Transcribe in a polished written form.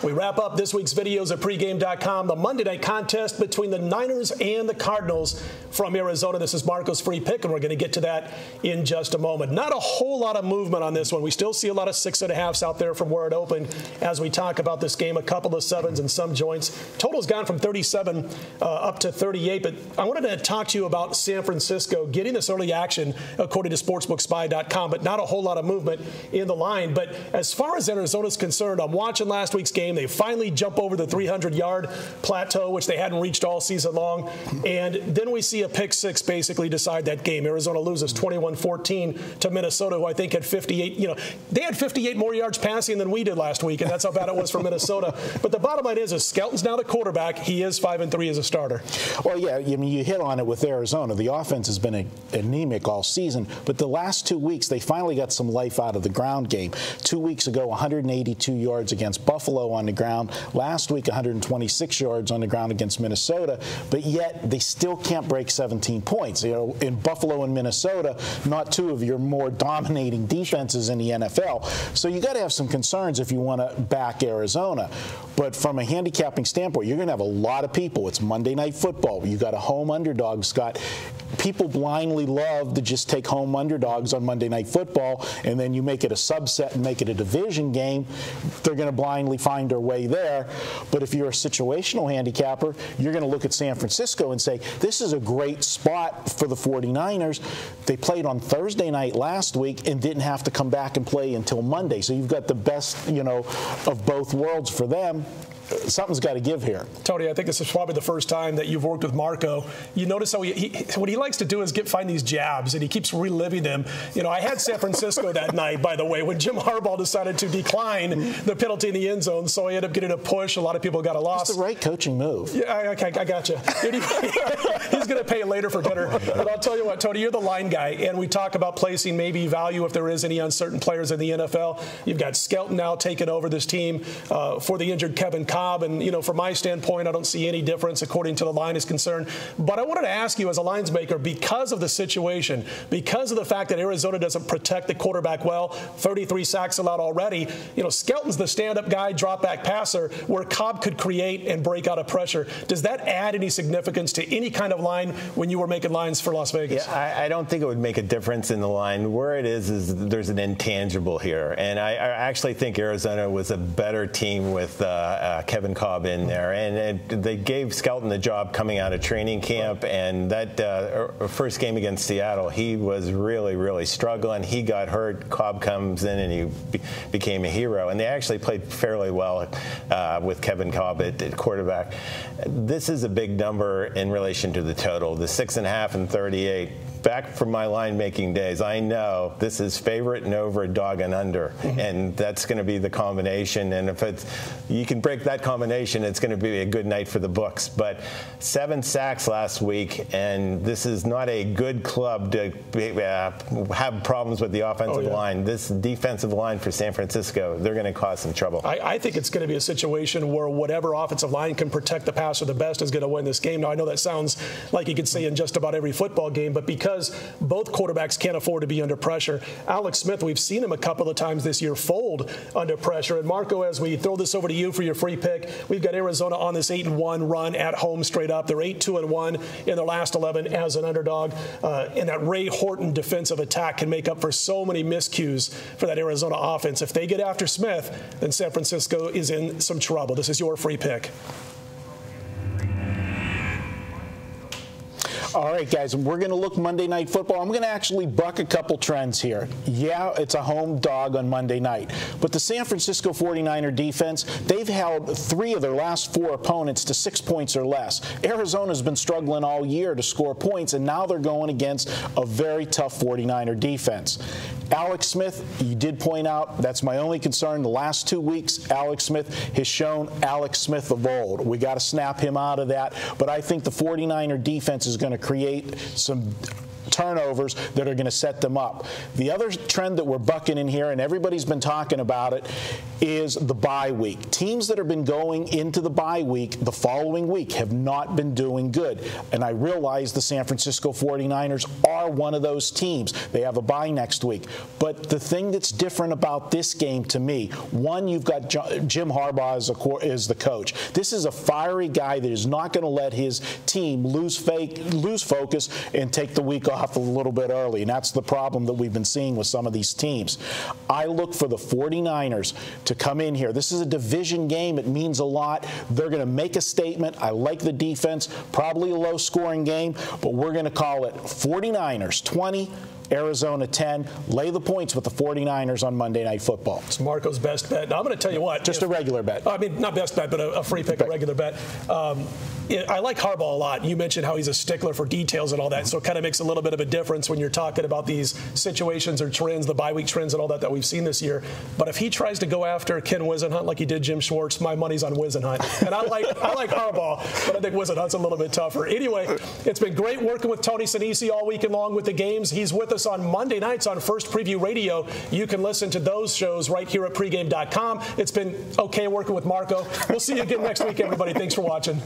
We wrap up this week's videos at pregame.com. The Monday night contest between the Niners and the Cardinals from Arizona. This is Marco's free pick, and we're going to get to that in just a moment. Not a whole lot of movement on this one. We still see a lot of 6.5s out there from where it opened as we talk about this game. A couple of 7s and some joints. Total's gone from 37 up to 38. But I wanted to talk to you about San Francisco getting this early action, according to sportsbookspy.com, but not a whole lot of movement in the line. But as far as Arizona's concerned, I'm watching last week's game. They finally jump over the 300-yard plateau, which they hadn't reached all season long. And then we see a pick six basically decide that game. Arizona loses 21-14 to Minnesota, who I think had 58. You know, they had 58 more yards passing than we did last week, and that's how bad it was for Minnesota. But the bottom line is Skelton's now the quarterback. He is 5-3 as a starter. Well, yeah, I mean, you hit on it with Arizona. The offense has been anemic all season, but the last 2 weeks, they finally got some life out of the ground game. 2 weeks ago, 182 yards against Buffalo on the ground. Last week, 126 yards on the ground against Minnesota, but yet they still can't break 17 points. You know, in Buffalo and Minnesota, not two of your more dominating defenses in the NFL. So you got to have some concerns if you want to back Arizona. But from a handicapping standpoint, you're going to have a lot of people. It's Monday Night Football. You got a home underdog, Scott. People blindly love to just take home underdogs on Monday Night Football, and then you make it a subset and make it a division game. They're going to blindly find their way there. But if you're a situational handicapper, you're going to look at San Francisco and say, this is a great spot for the 49ers. They played on Thursday night last week and didn't have to come back and play until Monday. So you've got the best, you know, of both worlds for them. Something's got to give here. Tony, I think this is probably the first time that you've worked with Marco. You notice how what he likes to do is find these jabs, and he keeps reliving them. You know, I had San Francisco that night, by the way, when Jim Harbaugh decided to decline the penalty in the end zone, so he ended up getting a push. A lot of people got a loss. It's the right coaching move. Yeah, okay, I got you. He's going to pay later for dinner. But I'll tell you what, Tony, you're the line guy, and we talk about placing maybe value if there is any uncertain players in the NFL. You've got Skelton now taking over this team for the injured Kevin Cobb. And, you know, from my standpoint, I don't see any difference according to the line is concerned. But I wanted to ask you as a lines maker, because of the situation, because of the fact that Arizona doesn't protect the quarterback well, 33 sacks allowed already, you know, Skelton's the stand-up guy, drop-back passer, where Cobb could create and break out of pressure. Does that add any significance to any kind of line when you were making lines for Las Vegas? Yeah, I don't think it would make a difference in the line. Where it is there's an intangible here. And I actually think Arizona was a better team with Kevin Cobb in there, and they gave Skelton the job coming out of training camp, and that first game against Seattle, he was really, really struggling. He got hurt. Cobb comes in, and he became a hero, and they actually played fairly well with Kevin Cobb at quarterback. This is a big number in relation to the total, the 6.5 and 38. Back from my line-making days, I know this is favorite and over, dog and under, and that's going to be the combination. And if you can break that combination, it's going to be a good night for the books. But 7 sacks last week, and this is not a good club to have problems with the offensive line. This defensive line for San Francisco, they're going to cause some trouble. I think it's going to be a situation where whatever offensive line can protect the passer the best is going to win this game. Now, I know that sounds like you could say in just about every football game, but because both quarterbacks can't afford to be under pressure. Alex Smith, we've seen him a couple of times this year fold under pressure. And Marco, as we throw this over to you for your free pick, we've got Arizona on this 8-1 run at home straight up. They're 8-2-1 in their last 11 as an underdog. And that Ray Horton defensive attack can make up for so many miscues for that Arizona offense. If they get after Smith, then San Francisco is in some trouble. This is your free pick. All right, guys, we're going to look Monday Night Football. I'm going to actually buck a couple trends here. Yeah, it's a home dog on Monday night. But the San Francisco 49er defense, they've held 3 of their last 4 opponents to 6 points or less. Arizona's been struggling all year to score points, and now they're going against a very tough 49er defense. Alex Smith, you did point out, that's my only concern. The last 2 weeks, Alex Smith has shown Alex Smith of old. We got to snap him out of that. But I think the 49er defense is going to create some turnovers that are going to set them up. The other trend that we're bucking in here, and everybody's been talking about it, is the bye week. Teams that have been going into the bye week the following week have not been doing good. And I realize the San Francisco 49ers are one of those teams. They have a bye next week. But the thing that's different about this game to me, one, you've got Jim Harbaugh as the coach. This is a fiery guy that is not going to let his team lose focus and take the week off a little bit early, and that's the problem that we've been seeing with some of these teams. I look for the 49ers to come in here. This is a division game. It means a lot. They're going to make a statement. I like the defense. Probably a low-scoring game, but we're going to call it 49ers 20, Arizona 10. Lay the points with the 49ers on Monday Night Football. It's Marco's best bet. Now, I'm going to tell you what. Just a regular bet. I mean, not best bet, but a free pick, a regular bet. I like Harbaugh a lot. You mentioned how he's a stickler for details and all that, so it kind of makes a little bit of a difference when you're talking about these situations or trends, the bye week trends and all that we've seen this year. But if he tries to go after Ken Wisenhunt like he did Jim Schwartz, my money's on Wisenhunt. And I like Harbaugh, but I think Wisenhunt's a little bit tougher. Anyway, it's been great working with Tony Sinisi all weekend long with the games. He's with us on Monday nights on First Preview Radio. You can listen to those shows right here at pregame.com. It's been okay working with Marco. We'll see you again next week, everybody. Thanks for watching.